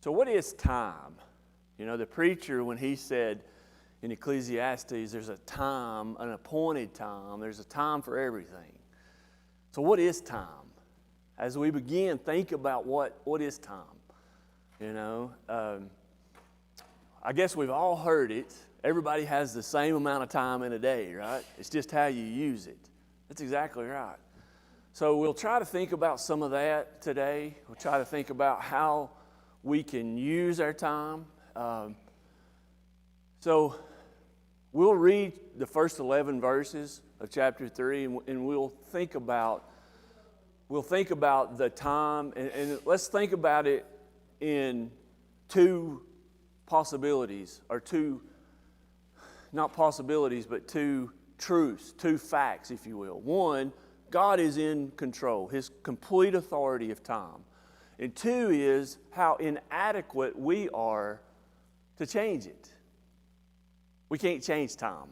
So what is time? You know, the preacher, when he said in Ecclesiastes, there's a time, an appointed time, there's a time for everything. So what is time? As we begin, think about what is time. You know, I guess we've all heard it. Everybody has the same amount of time in a day, right? It's just how you use it. That's exactly right. So we'll try to think about some of that today. We'll try to think about how we can use our time. So we'll read the first 11 verses of chapter 3, and we'll think about the time, and let's think about it in two possibilities, or two, not possibilities, but two truths, two facts, if you will. One, God is in control, His complete authority of time. And two is how inadequate we are to change it. We can't change time.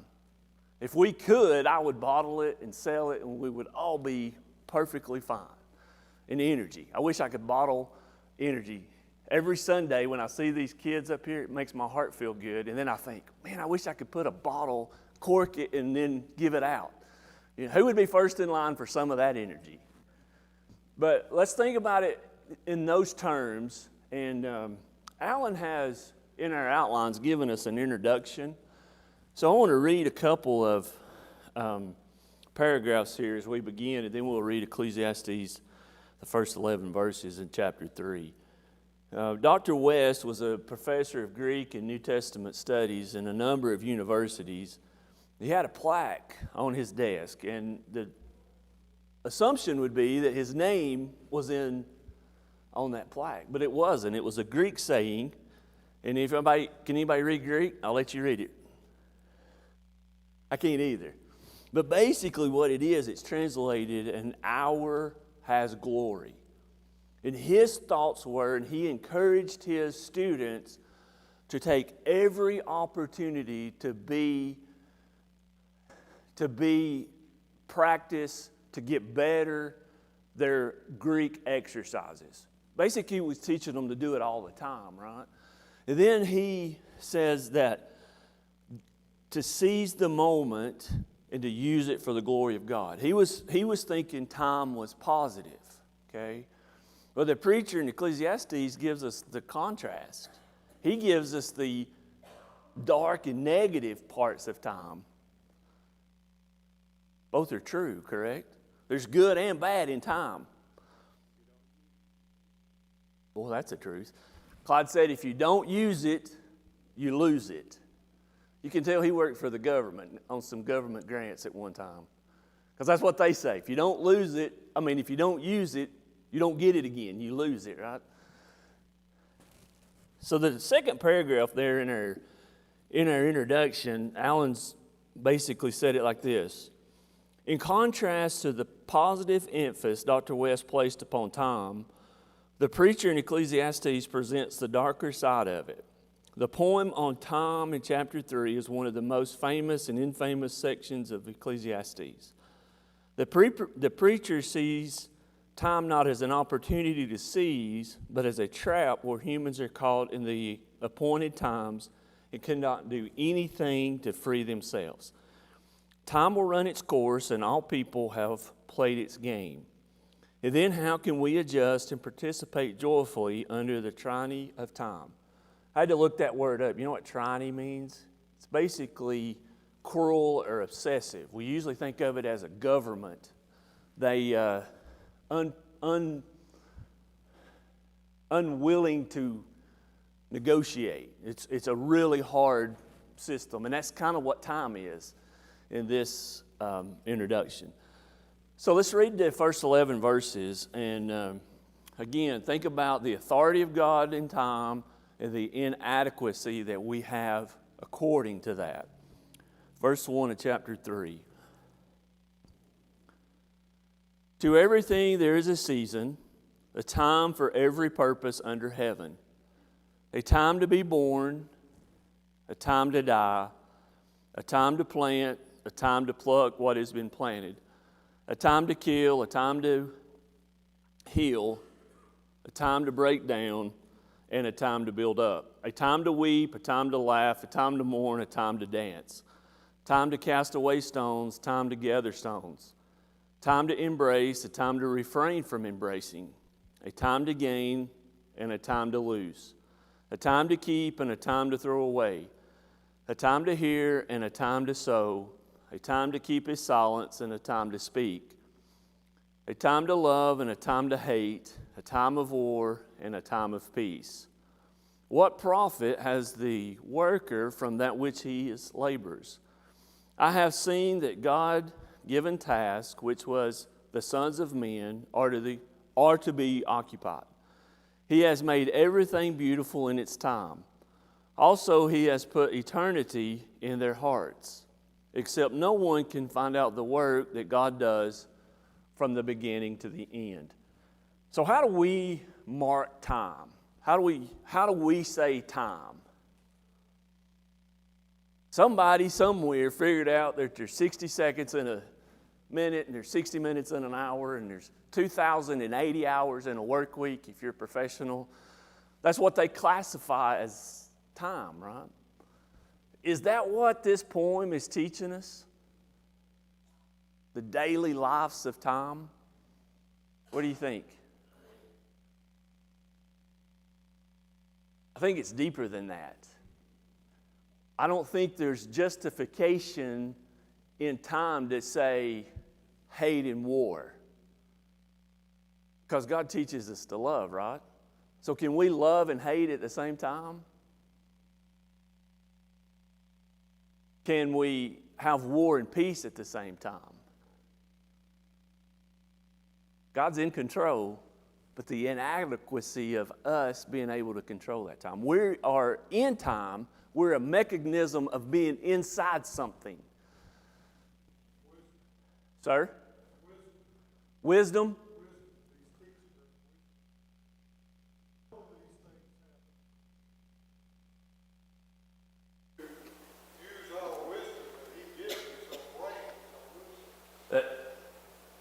If we could, I would bottle it and sell it, and we would all be perfectly fine. And energy. I wish I could bottle energy. Every Sunday when I see these kids up here, it makes my heart feel good. And then I think, man, I wish I could put a bottle, cork it, and then give it out. You know, who would be first in line for some of that energy? But let's think about it in those terms. And Alan has, in our outlines, given us an introduction. So I want to read a couple of paragraphs here as we begin, and then we'll read Ecclesiastes, the first 11 verses in chapter 3. Dr. West was a professor of Greek and New Testament studies in a number of universities. He had a plaque on his desk, and the assumption would be that his name was on that plaque, but it wasn't. It was a Greek saying, and can anybody read Greek? I'll let you read it. I can't either. But basically what it is, it's translated, an hour has glory. And his thoughts were, and he encouraged his students to take every opportunity to be practice, to get better their Greek exercises. Basically, he was teaching them to do it all the time, right? And then he says that to seize the moment and to use it for the glory of God. He was thinking time was positive, okay? Well, the preacher in Ecclesiastes gives us the contrast. He gives us the dark and negative parts of time. Both are true, correct? There's good and bad in time. Well, that's the truth. Clyde said if you don't use it, you lose it. You can tell he worked for the government on some government grants at one time. Because that's what they say. If you don't use it, you don't get it again. You lose it, right? So the second paragraph there in our introduction, Alan's basically said it like this. In contrast to the positive emphasis Dr. West placed upon time, the preacher in Ecclesiastes presents the darker side of it. The poem on time in chapter 3 is one of the most famous and infamous sections of Ecclesiastes. The preacher sees time not as an opportunity to seize, but as a trap where humans are caught in the appointed times and cannot do anything to free themselves. Time will run its course, and all people have played its game. And then how can we adjust and participate joyfully under the tyranny of time? I had to look that word up. You know what tyranny means? It's basically cruel or obsessive. We usually think of it as a government. They unwilling to negotiate. It's a really hard system, and that's kind of what time is in this introduction. So let's read the first 11 verses, and again, think about the authority of God in time and the inadequacy that we have according to that. Verse 1 of chapter 3. To everything there is a season, a time for every purpose under heaven. A time to be born, a time to die, a time to plant, a time to pluck what has been planted, a time to kill, a time to heal, a time to break down, and a time to build up. A time to weep, a time to laugh, a time to mourn, a time to dance. Time to cast away stones, time to gather stones. Time to embrace, a time to refrain from embracing. A time to gain and a time to lose. A time to keep and a time to throw away. A time to hear and a time to sow. A time to keep his silence and a time to speak. A time to love and a time to hate. A time of war and a time of peace. What profit has the worker from that which he labors? I have seen that God-given task, which was the sons of men, are to be occupied. He has made everything beautiful in its time. Also, he has put eternity in their hearts, except no one can find out the work that God does from the beginning to the end. So how do we mark time? How do we say time? Somebody somewhere figured out that there's 60 seconds in a minute, and there's 60 minutes in an hour, and there's 2,080 hours in a work week if you're a professional. That's what they classify as time, right? Is that what this poem is teaching us? The daily lives of time? What do you think? I think it's deeper than that. I don't think there's justification in time to say hate and war. Because God teaches us to love, right? So can we love and hate at the same time? Can we have war and peace at the same time? God's in control, but the inadequacy of us being able to control that time. We are in time. We're a mechanism of being inside something. Sir? Wisdom?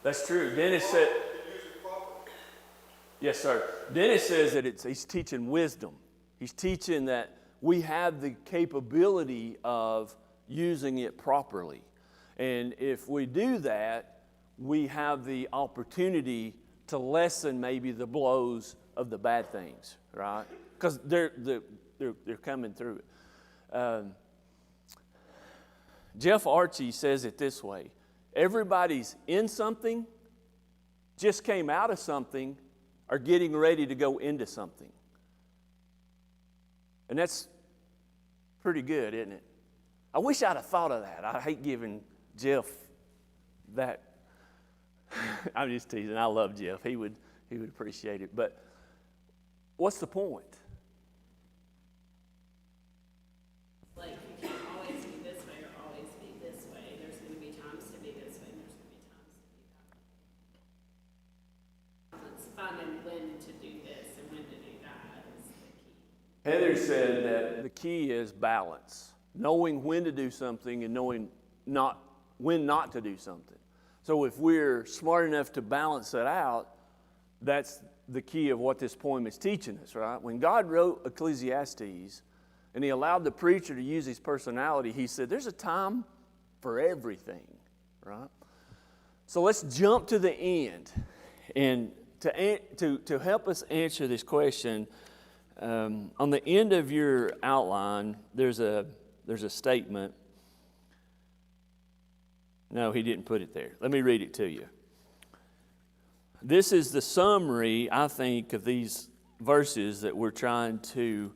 That's true. Dennis said, yes, sir. Dennis says that he's teaching wisdom. He's teaching that we have the capability of using it properly. And if we do that, we have the opportunity to lessen maybe the blows of the bad things, right? Because they're coming through it. Jeff Archie says it this way: everybody's in something, just came out of something, or getting ready to go into something. And that's pretty good, isn't it? I wish I'd have thought of that. I hate giving Jeff that. I'm just teasing. I love Jeff. He would appreciate it. But what's the point? Like, you can't always be this way or always be this way. There's going to be times to be this way and there's going to be times to be that way. It's finding when to do this and when to do that is the key. Heather said that the key is balance. Knowing when to do something and knowing when not to do something. So if we're smart enough to balance that out, that's the key of what this poem is teaching us, right? When God wrote Ecclesiastes and he allowed the preacher to use his personality, he said there's a time for everything, right? So let's jump to the end. And to help us answer this question, on the end of your outline, there's a statement. No, he didn't put it there. Let me read it to you. This is the summary, I think, of these verses that we're trying to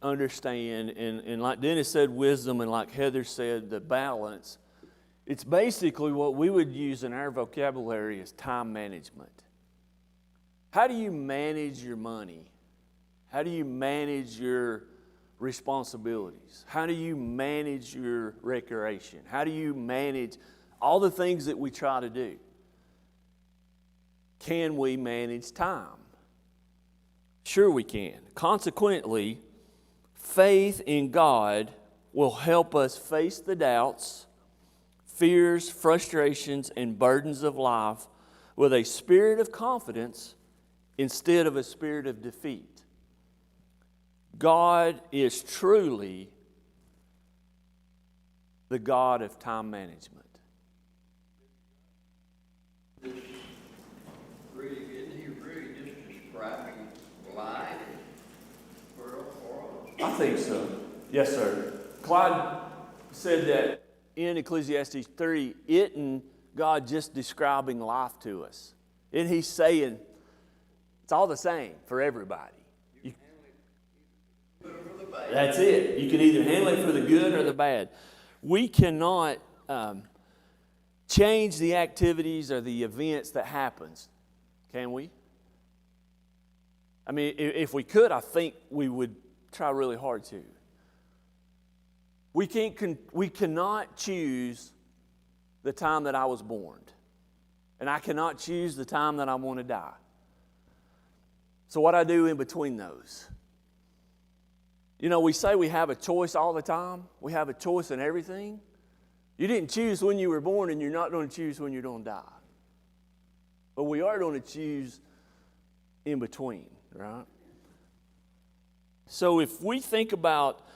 understand. And like Dennis said, wisdom, and like Heather said, the balance. It's basically what we would use in our vocabulary as time management. How do you manage your money? How do you manage your responsibilities? How do you manage your recreation? How do you manage all the things that we try to do? Can we manage time? Sure we can. Consequently, faith in God will help us face the doubts, fears, frustrations, and burdens of life with a spirit of confidence instead of a spirit of defeat. God is truly the God of time management. This really, isn't he really just describing life for us? I think so. Yes, sir. Clyde said that in Ecclesiastes 3, isn't God just describing life to us? And he's saying it's all the same for everybody. That's it. You can either handle it for the good or the bad. We cannot change the activities or the events that happens, can we? I mean, if we could, I think we would try really hard to. We cannot choose the time that I was born, and I cannot choose the time that I want to die. So what I do in between those? You know, we say we have a choice all the time. We have a choice in everything. You didn't choose when you were born, and you're not going to choose when you're going to die. But we are going to choose in between, right? So if we think about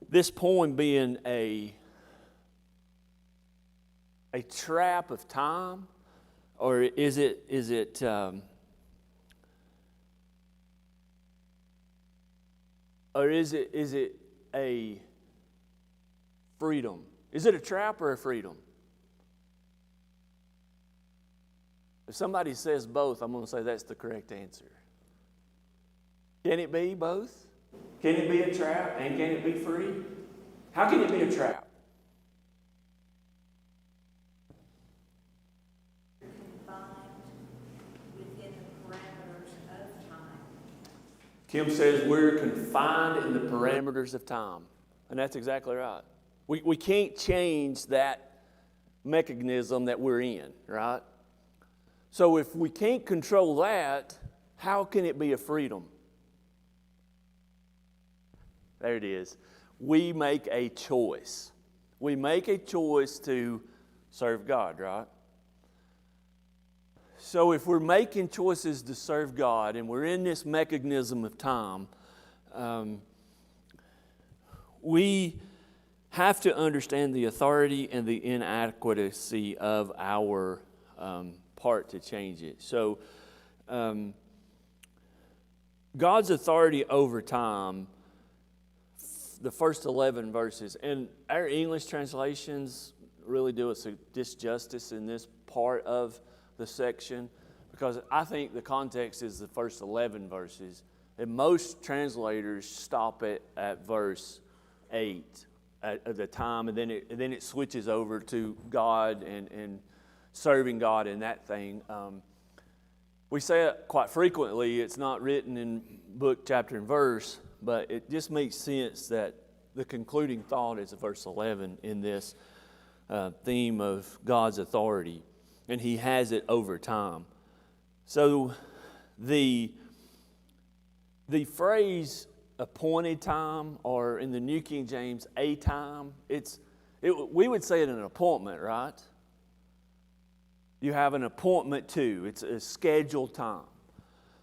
this poem being a trap of time, or is it a freedom? Is it a trap or a freedom? If somebody says both, I'm going to say that's the correct answer. Can it be both? Can it be a trap and can it be free? How can it be a trap? Confined within the parameters of time. Kim says we're confined in the parameters of time. And that's exactly right. We can't change that mechanism that we're in, right? So if we can't control that, how can it be a freedom? There it is. We make a choice. We make a choice to serve God, right? So if we're making choices to serve God and we're in this mechanism of time, we have to understand the authority and the inadequacy of our part to change it. So God's authority over time, the first 11 verses, and our English translations really do us a disjustice in this part of the section, because I think the context is the first 11 verses, and most translators stop at verse 8 at the time, and then it switches over to God and serving God in that thing. We say it quite frequently. It's not written in book, chapter, and verse, but it just makes sense that the concluding thought is verse 11 in this theme of God's authority, and He has it over time. So the phrase appointed time, or in the New King James, a time, we would say it an appointment, right? You have an appointment to. It's a scheduled time.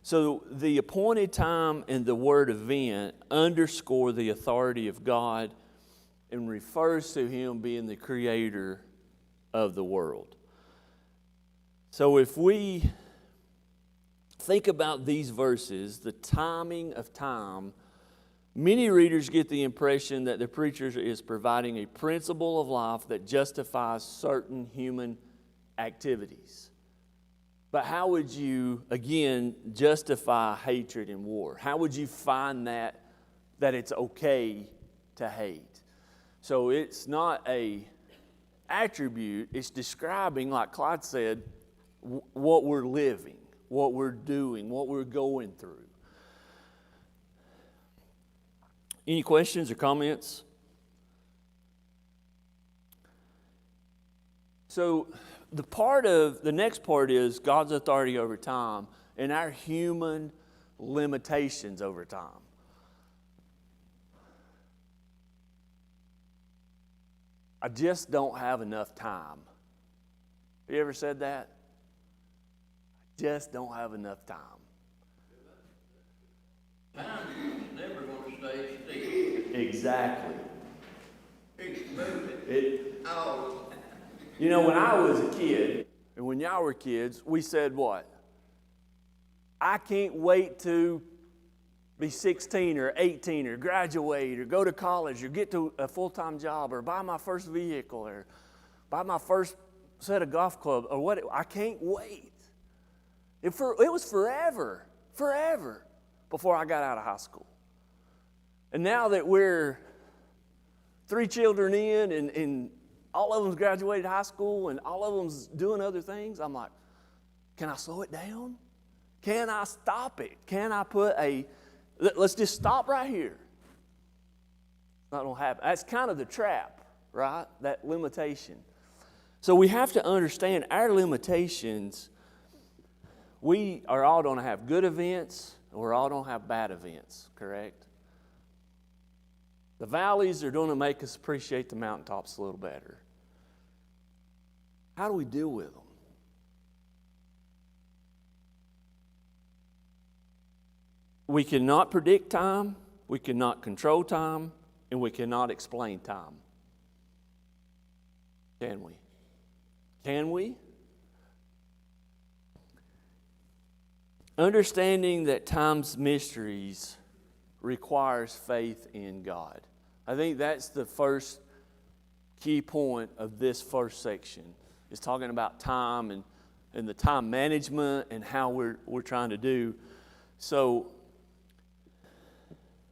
So the appointed time and the word event underscore the authority of God and refers to Him being the creator of the world. So if we think about these verses, the timing of time, many readers get the impression that the preacher is providing a principle of life that justifies certain human activities. But how would you, again, justify hatred and war? How would you find that it's okay to hate? So it's not a attribute. It's describing, like Clyde said, what we're living, what we're doing, what we're going through. Any questions or comments? So the next part is God's authority over time and our human limitations over time. I just don't have enough time. Have you ever said that? I just don't have enough time. Time is never going to stay still. Exactly. It's moving. Oh. You know, when I was a kid, and when y'all were kids, we said what? I can't wait to be 16 or 18 or graduate or go to college or get to a full-time job or buy my first vehicle or buy my first set of golf clubs or what. I can't wait. It was forever before I got out of high school. And now that we're 3 children in and all of them's graduated high school and all of them's doing other things, I'm like, can I slow it down? Can I stop it? Can I put let's just stop right here. It's not going to happen. That's kind of the trap, right? That limitation. So we have to understand our limitations. We are all going to have good events, and we're all going to have bad events, correct? The valleys are going to make us appreciate the mountaintops a little better. How do we deal with them? We cannot predict time, we cannot control time, and we cannot explain time. Can we? Can we? Understanding that time's mysteries requires faith in God. I think that's the first key point of this first section. It's talking about time and the time management and how we're trying to do. So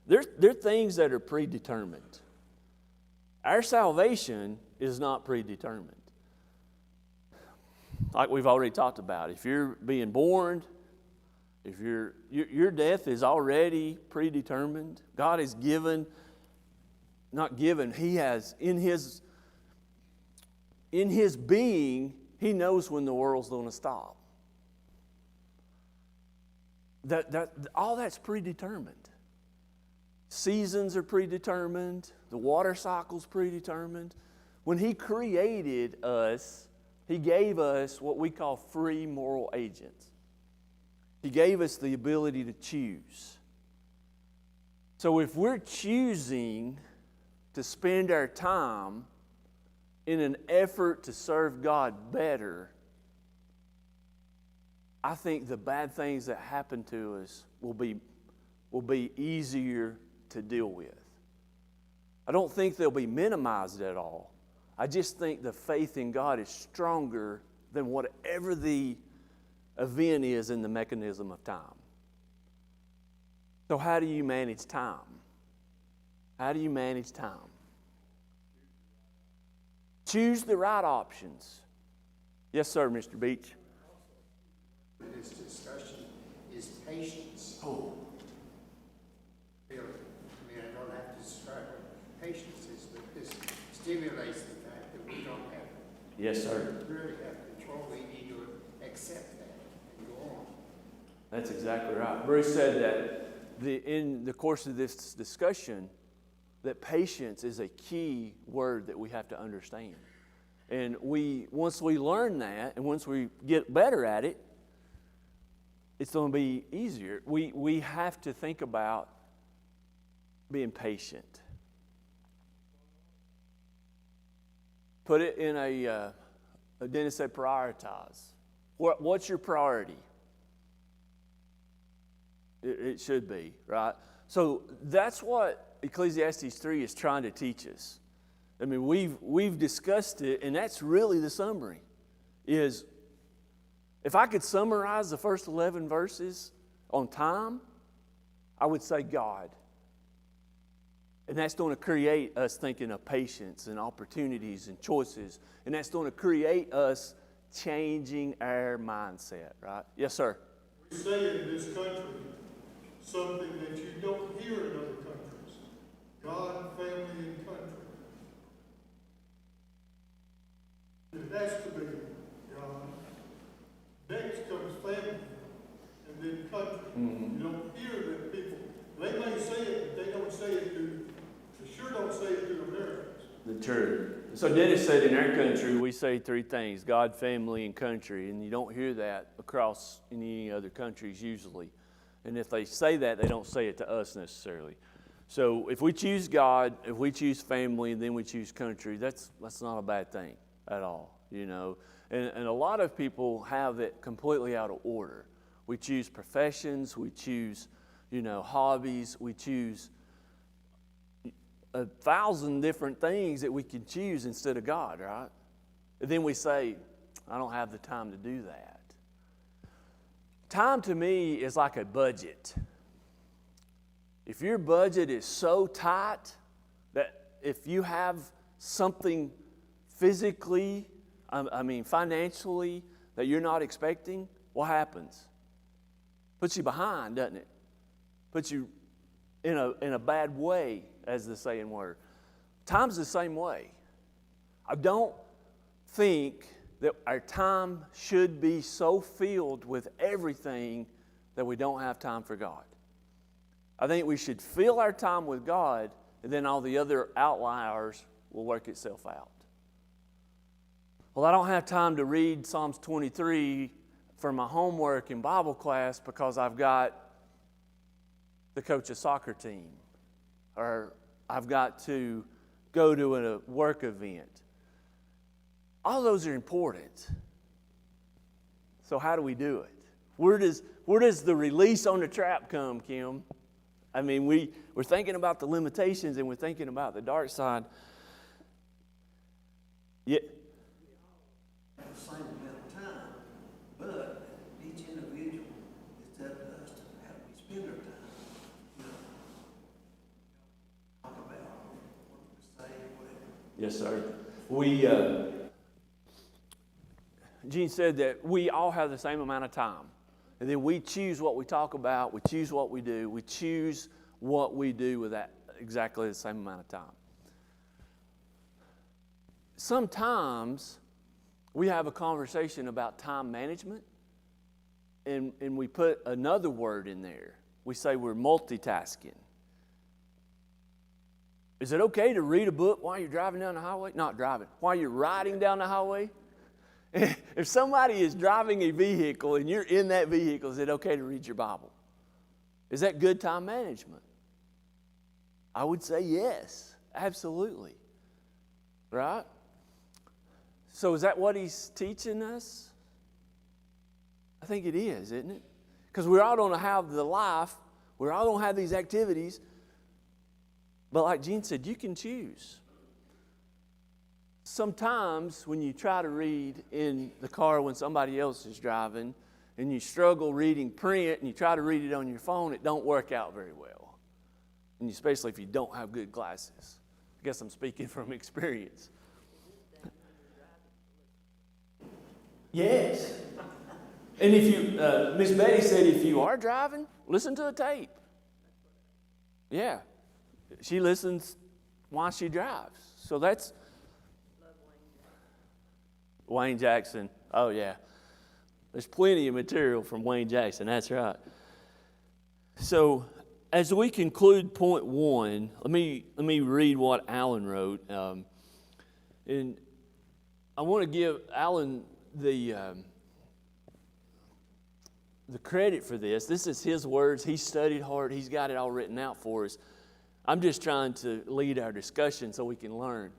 there are things that are predetermined. Our salvation is not predetermined. Like we've already talked about, if you're being born, if your death is already predetermined. God has given, not given, He has in His being, He knows when the world's going to stop. All that's predetermined. Seasons are predetermined. The water cycle's predetermined. When He created us, He gave us what we call free moral agents. He gave us the ability to choose. So if we're choosing to spend our time in an effort to serve God better, I think the bad things that happen to us will be easier to deal with. I don't think they'll be minimized at all. I just think the faith in God is stronger than whatever the event is in the mechanism of time. So how do you manage time? How do you manage time? Choose the right options. Yes, sir, Mr. Beach. This discussion is patience. Oh. Really, I mean, I don't have to describe what patience is, but this stimulates the fact that we don't have, Yes, sir. really have control. We need to accept that and go on. That's exactly right. Bruce said that in the course of this discussion, that patience is a key word that we have to understand. And once we learn that, and once we get better at it, it's going to be easier. We have to think about being patient. Put it in Dennis said prioritize. What's your priority? It should be, right? So that's what Ecclesiastes 3 is trying to teach us. I mean, we've discussed it, and that's really the summary. Is if I could summarize the first 11 verses on time, I would say God. And that's going to create us thinking of patience and opportunities and choices. And that's going to create us changing our mindset, right? Yes, sir. We say in this country something that you don't hear in other countries. God, family, and country. It has to be God. Next comes family, and then country. Mm-hmm. You don't hear that people, they may say it, but they don't say it they sure don't say it to Americans. The truth. So Dennis said in our country, we say 3 things: God, family, and country. And you don't hear that across any other countries usually. And if they say that, they don't say it to us necessarily. So if we choose God, if we choose family, and then we choose country, that's not a bad thing at all, you know. And a lot of people have it completely out of order. We choose professions, we choose, you know, hobbies, we choose 1,000 different things that we can choose instead of God, right? And then we say, I don't have the time to do that. Time to me is like a budget. If your budget is so tight that if you have something physically, financially, that you're not expecting, what happens? Puts you behind, doesn't it? Puts you in a bad way, as the saying were. Time's the same way. I don't think that our time should be so filled with everything that we don't have time for God. I think we should fill our time with God, and then all the other outliers will work itself out. Well, I don't have time to read Psalms 23 for my homework in Bible class because I've got to coach a soccer team, or I've got to go to a work event. All those are important. So how do we do it? Where does the release on the trap come, Kim? I mean, we're thinking about the limitations and we're thinking about the dark side. Yeah. Have the same amount of time, but each individual, it's up to us to how we spend our time. You know, talk about what we say, whatever. Yes, sir. Gene said that we all have the same amount of time. And then we choose what we talk about, we choose what we do, we choose what we do with that exactly the same amount of time. Sometimes we have a conversation about time management, and we put another word in there. We say we're multitasking. Is it okay to read a book while you're driving down the highway? Not driving. While you're riding down the highway? If somebody is driving a vehicle and you're in that vehicle, is it okay to read your Bible? Is that good time management? I would say yes, absolutely. Right? So is that what he's teaching us? I think it is, isn't it? Because we're all going to have the life, we're all going to have these activities, but like Gene said, you can choose. Sometimes when you try to read in the car when somebody else is driving and you struggle reading print and you try to read it on your phone, it don't work out very well. And especially if you don't have good glasses. I guess I'm speaking from experience. Yes. And if you, Miss Betty said if you are driving, listen to a tape. Yeah. She listens while she drives. So that's Wayne Jackson. Oh, yeah. There's plenty of material from Wayne Jackson. That's right. So, as we conclude point 1, let me read what Alan wrote. And I want to give Alan the credit for this. This is his words. He studied hard. He's got it all written out for us. I'm just trying to lead our discussion so we can learn.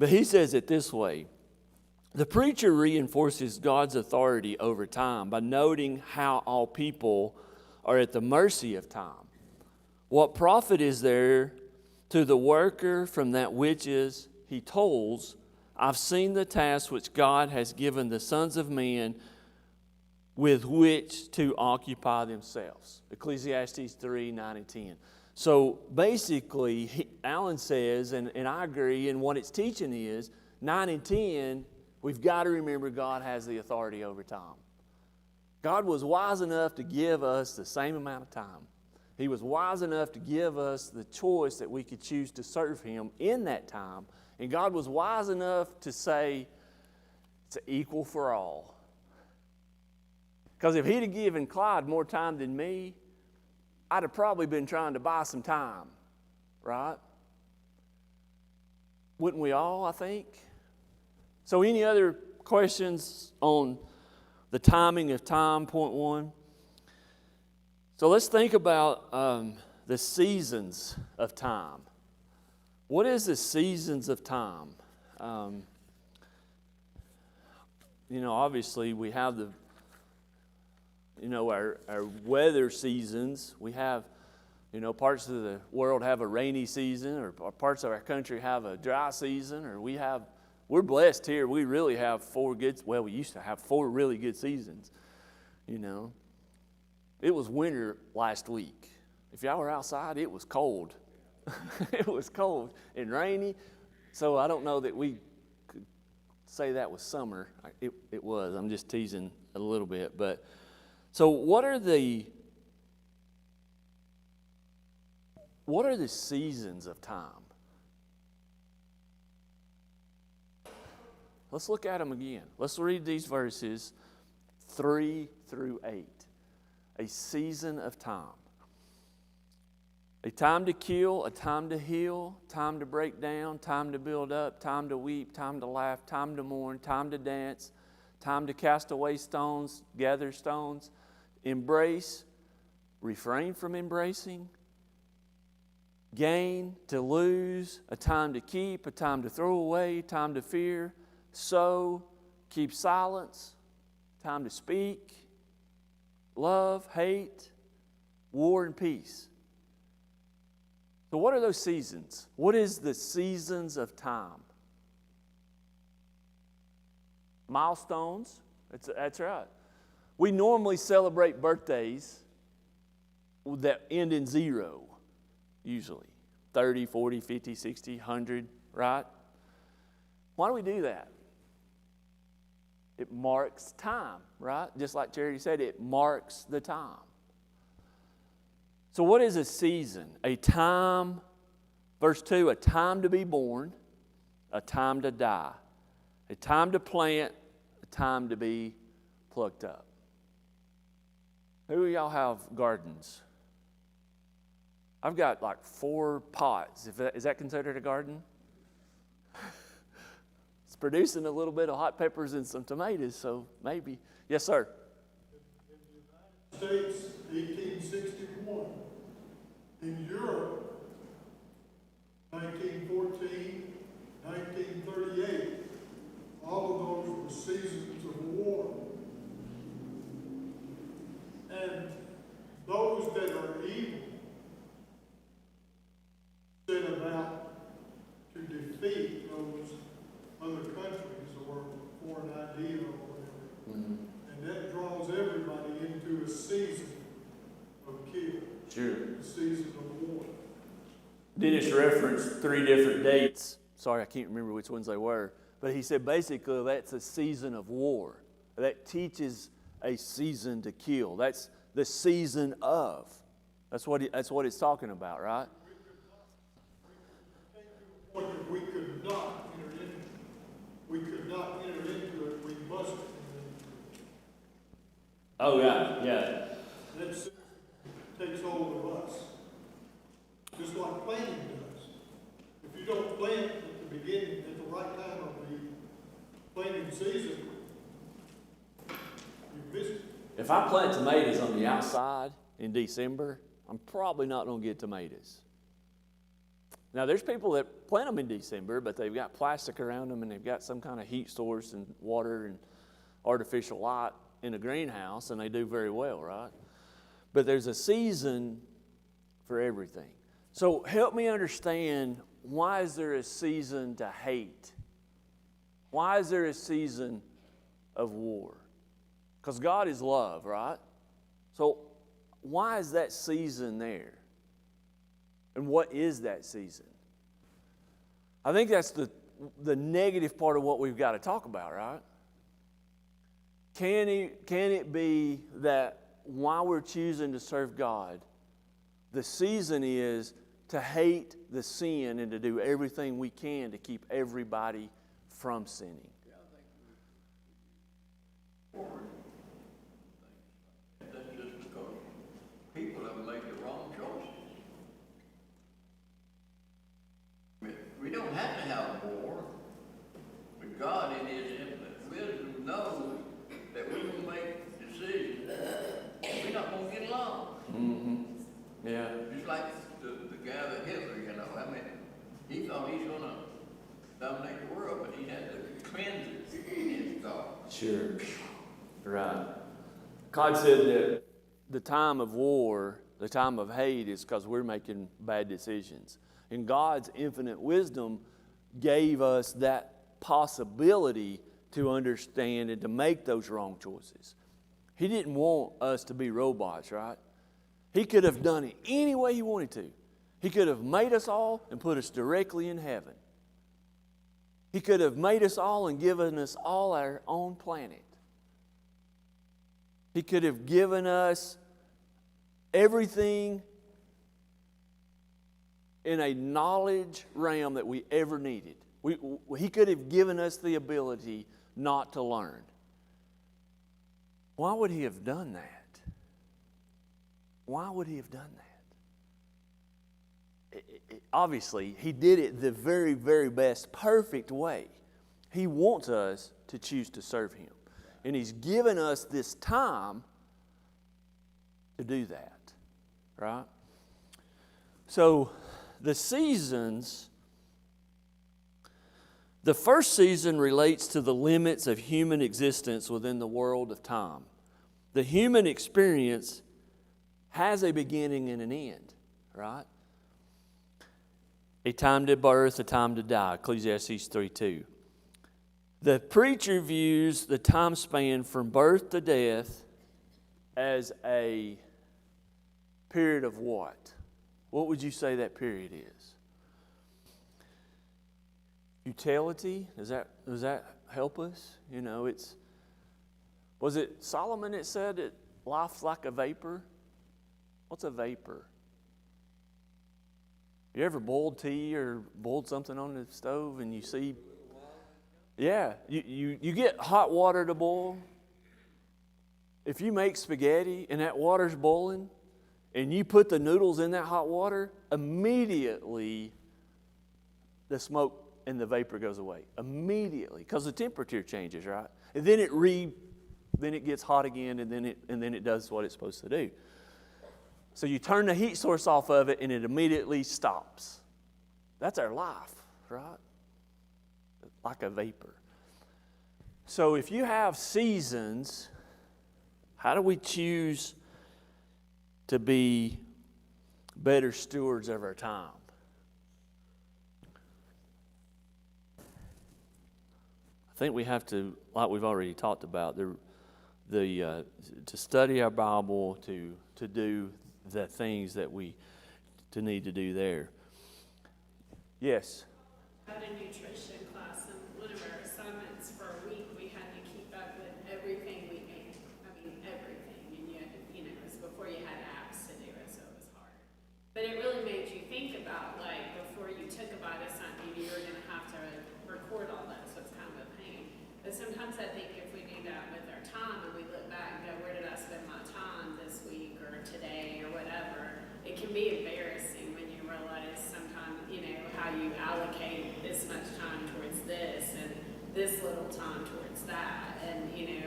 But he says it this way. The preacher reinforces God's authority over time by noting how all people are at the mercy of time. What profit is there to the worker from that which is, he tolls, I've seen the task which God has given the sons of men with which to occupy themselves. Ecclesiastes 3, 9 and 10. So basically, Alan says, and I agree, and what it's teaching is, 9 and 10, we've got to remember God has the authority over time. God was wise enough to give us the same amount of time. He was wise enough to give us the choice that we could choose to serve Him in that time. And God was wise enough to say, it's equal for all. Because if He'd have given Clyde more time than me, I'd have probably been trying to buy some time, right? Wouldn't we all, I think? So any other questions on the timing of time, point 1? So let's think about the seasons of time. What is the seasons of time? Obviously we have our weather seasons. We have, parts of the world have a rainy season, or parts of our country have a dry season, or we're blessed here. We really have we used to have 4 really good seasons, It was winter last week. If y'all were outside, it was cold. It was cold and rainy. So I don't know that we could say that was summer. It was. I'm just teasing a little bit. But so what are the seasons of time? Let's look at them again. Let's read these verses 3 through 8. A season of time. A time to kill, a time to heal, time to break down, time to build up, time to weep, time to laugh, time to mourn, time to dance, time to cast away stones, gather stones, embrace, refrain from embracing, gain, to lose, a time to keep, a time to throw away, time to fear, sow, keep silence, time to speak, love, hate, war, and peace. So what are those seasons? What is the seasons of time? Milestones. That's right. We normally celebrate birthdays that end in 0, usually. 30, 40, 50, 60, 100, right? Why do we do that? It marks time, right? Just like Charity said, it marks the time. So what is a season? A time, verse 2, a time to be born, a time to die, a time to plant, a time to be plucked up. Who of y'all have gardens? I've got like 4 pots. Is that considered a garden? It's producing a little bit of hot peppers and some tomatoes, so maybe. Yes, sir. States, 1861. In Europe, 1914, 1938. All of those were seasons of war. And those that are evil set about to defeat those other countries or foreign idea or whatever. Mm-hmm. And that draws everybody into a season of kill. Sure. A season of war. Dennis referenced 3 different dates. Sorry, I can't remember which ones they were. But he said basically that's a season of war. That teaches a season to kill. That's the season of. That's what it's talking about, right? We could not enter into it. We could not enter into it. We must enter into it. Oh, yeah. That season takes hold of us. Just like planting does. If you don't plant at the beginning, at the right time of the planting season, you miss it. If I plant tomatoes on the outside in December, I'm probably not going to get tomatoes. Now, there's people that plant them in December, but they've got plastic around them and they've got some kind of heat source and water and artificial light in a greenhouse, and they do very well, right? But there's a season for everything. So help me understand, why is there a season to hate? Why is there a season of war? Because God is love, right? So why is that season there? And what is that season? I think that's the negative part of what we've got to talk about, right? Can it be that while we're choosing to serve God, the season is to hate the sin and to do everything we can to keep everybody from sinning? That's just because people have made the wrong choices. We don't have to have war, but God in His infinite wisdom knows that we will make decisions. We're not going to get along. Mm-hmm. Yeah. Just like Sure. Right. God said that the time of war, the time of hate, is because we're making bad decisions. And God's infinite wisdom gave us that possibility to understand and to make those wrong choices. He didn't want us to be robots, right? He could have done it any way He wanted to. He could have made us all and put us directly in heaven. He could have made us all and given us all our own planet. He could have given us everything in a knowledge realm that we ever needed. He could have given us the ability not to learn. Why would He have done that? Why would He have done that? Obviously, He did it the very, very best, perfect way. He wants us to choose to serve Him. And He's given us this time to do that, right? So, the seasons, the first season relates to the limits of human existence within the world of time. The human experience has a beginning and an end, right? A time to birth, a time to die, Ecclesiastes 3:2. The preacher views the time span from birth to death as a period of what? What would you say that period is? Utility? Does that help us? You know, was it Solomon that said that life's like a vapor? What's a vapor? You ever boiled tea or boiled something on the stove and you see? Yeah, you get hot water to boil. If you make spaghetti and that water's boiling and you put the noodles in that hot water, immediately the smoke and the vapor goes away. Immediately, because the temperature changes, right? And then it gets hot again, and then it does what it's supposed to do. So you turn the heat source off of it, and it immediately stops. That's our life, right? Like a vapor. So if you have seasons, how do we choose to be better stewards of our time? I think we have to, like we've already talked about, to study our Bible, to do the things that we need to do there. Yes? I had a nutrition class, and one of our assignments for a week, we had to keep up with everything we ate. I mean, everything. And you know, it was before you had apps to do it, so it was hard. But it really made you think about, like, before you took a bite of something, you were going to have to record all that, so it's kind of a pain. But sometimes I think if we do that with our time and we look back and go, where did I spend my time this week or today or whatever, it can be embarrassing when you realize sometimes, you know, how you allocate this much time towards this and this little time towards that. And, you know,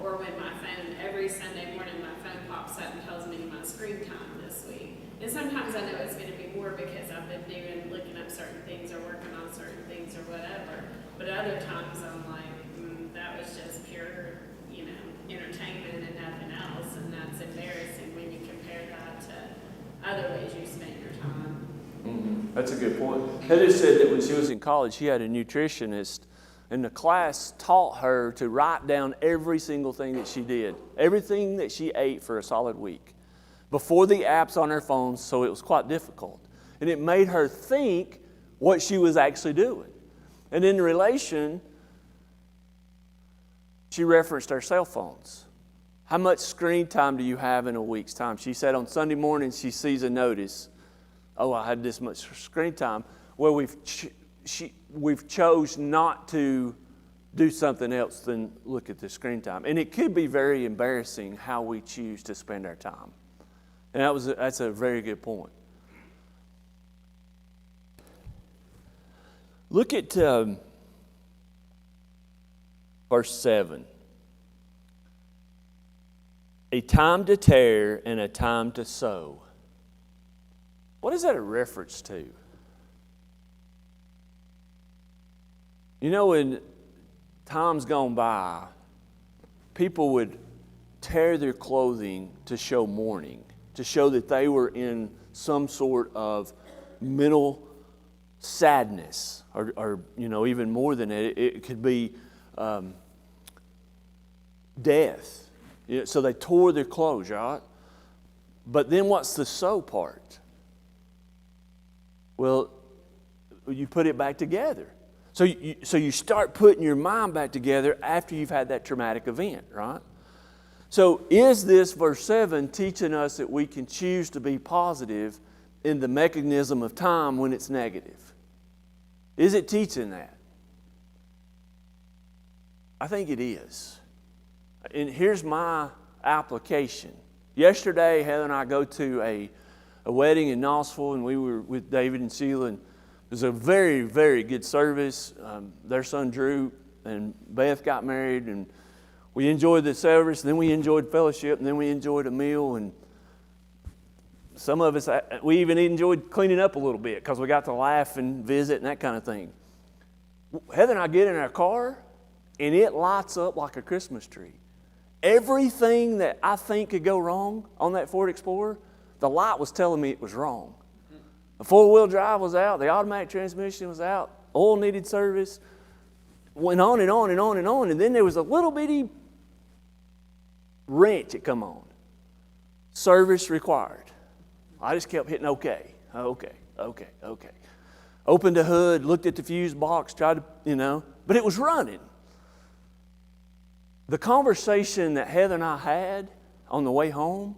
or when my phone, every Sunday morning, my phone pops up and tells me my screen time this week. And sometimes I know it's going to be more because I've been looking up certain things or working on certain things or whatever. But other times I'm like, that was just pure, you know, entertainment and nothing else. And that's embarrassing when you compare that to other ways you spend your time. Mm-hmm. That's a good point. Heather said that when she was in college, she had a nutritionist, and the class taught her to write down every single thing that she did, everything that she ate for a solid week, before the apps on her phone, so it was quite difficult. And it made her think what she was actually doing. And in relation, she referenced our cell phones. How much screen time do you have in a week's time? She said on Sunday morning she sees a notice, oh, I had this much screen time. Well, we've chose not to do something else than look at the screen time. And it could be very embarrassing how we choose to spend our time. And that's a very good point. Look at verse 7. A time to tear and a time to sow. What is that a reference to? You know, in times gone by, people would tear their clothing to show mourning, to show that they were in some sort of mental sadness, or even more than that, it could be death. So they tore their clothes, right? But then what's the sew part? Well, you put it back together. So you start putting your mind back together after you've had that traumatic event, right? So is this verse 7 teaching us that we can choose to be positive in the mechanism of time when it's negative? Is it teaching that? I think it is. And here's my application. Yesterday, Heather and I go to a wedding in Knoxville, and we were with David and Sheila, and it was a very, very good service. Their son Drew and Beth got married, and we enjoyed the service, and then we enjoyed fellowship, and then we enjoyed a meal, and some of us, we even enjoyed cleaning up a little bit because we got to laugh and visit and that kind of thing. Heather and I get in our car, and it lights up like a Christmas tree. Everything that I think could go wrong on that Ford Explorer, the light was telling me it was wrong. The four-wheel drive was out. The automatic transmission was out. Oil needed service. Went on and on and on and on. And then there was a little bitty wrench that come on. Service required. I just kept hitting okay. Opened the hood, looked at the fuse box, tried to, but it was running. The conversation that Heather and I had on the way home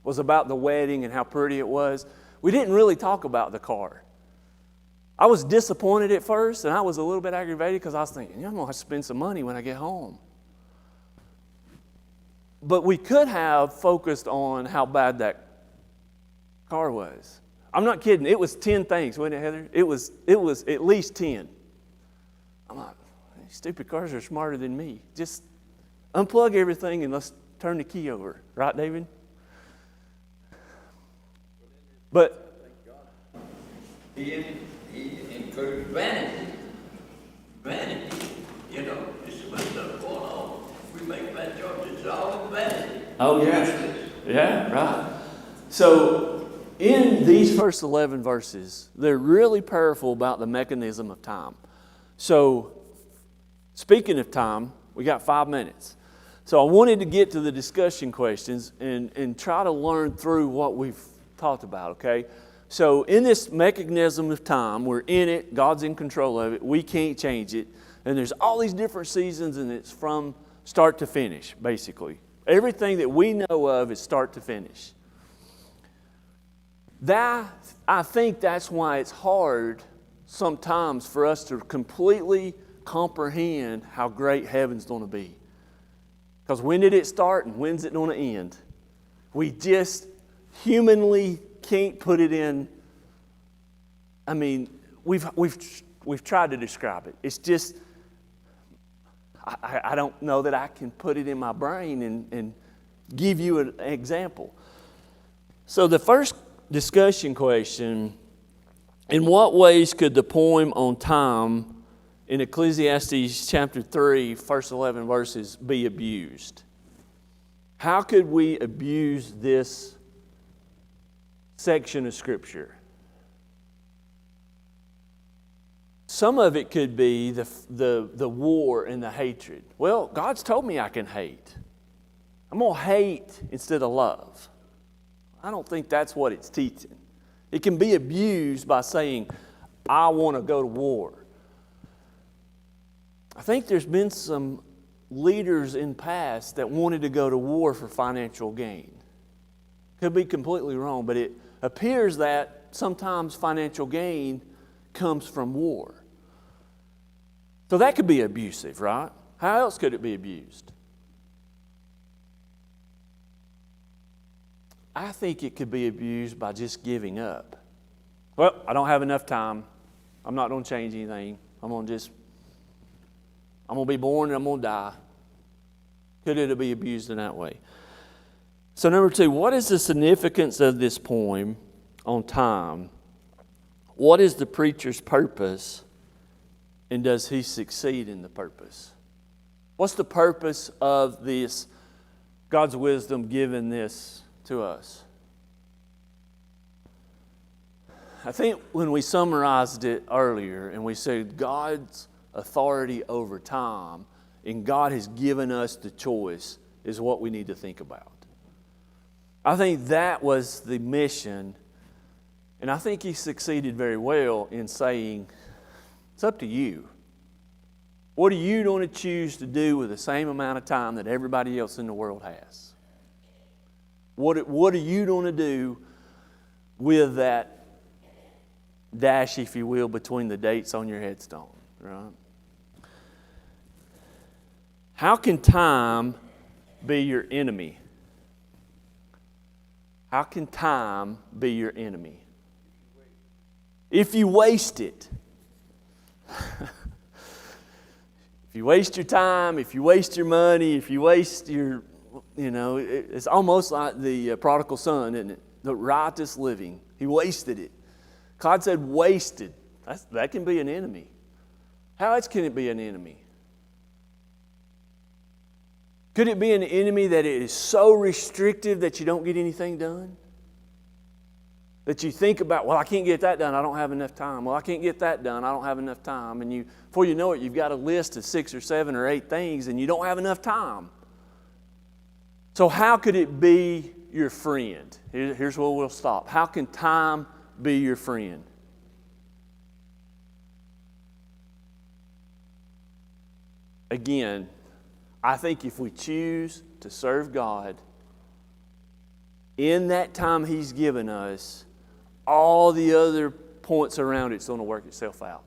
was about the wedding and how pretty it was. We didn't really talk about the car. I was disappointed at first, and I was a little bit aggravated because I was thinking, I'm going to have to spend some money when I get home. But we could have focused on how bad that car was. I'm not kidding. It was 10 things, wasn't it, Heather? It was at least 10. I'm like, these stupid cars are smarter than me. Just unplug everything and let's turn the key over. Right, David? But He encouraged vanity. Vanity. It's about stuff going on. We make bad choices. It's all vanity. oh yeah, yeah, right. So in these first 11 verses, they're really powerful about the mechanism of time. So speaking of time, we got 5 minutes. So I wanted to get to the discussion questions and try to learn through what we've talked about, okay? So in this mechanism of time, we're in it, God's in control of it, we can't change it, and there's all these different seasons, and it's from start to finish, basically. Everything that we know of is start to finish. I think that's why it's hard sometimes for us to completely comprehend how great heaven's going to be. Because when did it start and when's it going to end? We just humanly can't put it in. I mean, we've tried to describe it. It's just, I don't know that I can put it in my brain and give you an example. So the first discussion question, in what ways could the poem on time in Ecclesiastes chapter 3, first 11 verses, be abused? How could we abuse this section of Scripture? Some of it could be the war and the hatred. Well, God's told me I can hate. I'm going to hate instead of love. I don't think that's what it's teaching. It can be abused by saying, I want to go to war. I think there's been some leaders in past that wanted to go to war for financial gain. Could be completely wrong, but it appears that sometimes financial gain comes from war. So that could be abusive, right? How else could it be abused? I think it could be abused by just giving up. Well, I don't have enough time. I'm not going to change anything. I'm going to be born and I'm going to die. Could it be abused in that way? So number 2, what is the significance of this poem on time? What is the preacher's purpose? And does he succeed in the purpose? What's the purpose of this, God's wisdom giving this to us? I think when we summarized it earlier and we said God's authority over time and God has given us the choice is what we need to think about. I think that was the mission, and I think he succeeded very well in saying, it's up to you. What are you going to choose to do with the same amount of time that everybody else in the world has? What are you going to do with that dash, if you will, between the dates on your headstone, right? How can time be your enemy? How can time be your enemy? If you waste it. If you waste your time, if you waste your money, if you waste your, it's almost like the prodigal son, isn't it? The riotous living. He wasted it. God said wasted. That can be an enemy. How else can it be an enemy? Could it be an enemy that it is so restrictive that you don't get anything done? That you think about, well, I can't get that done, I don't have enough time. Well, I can't get that done, I don't have enough time. And before you know it, you've got a list of 6 or 7 or 8 things and you don't have enough time. So how could it be your friend? Here's where we'll stop. How can time be your friend? Again, I think if we choose to serve God in that time He's given us, all the other points around it's going to work itself out.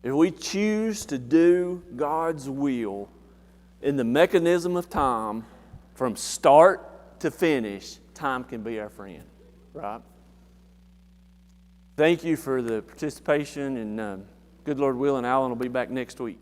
If we choose to do God's will in the mechanism of time, from start to finish, time can be our friend, right? Thank you for the participation, and good Lord willing, Alan will be back next week.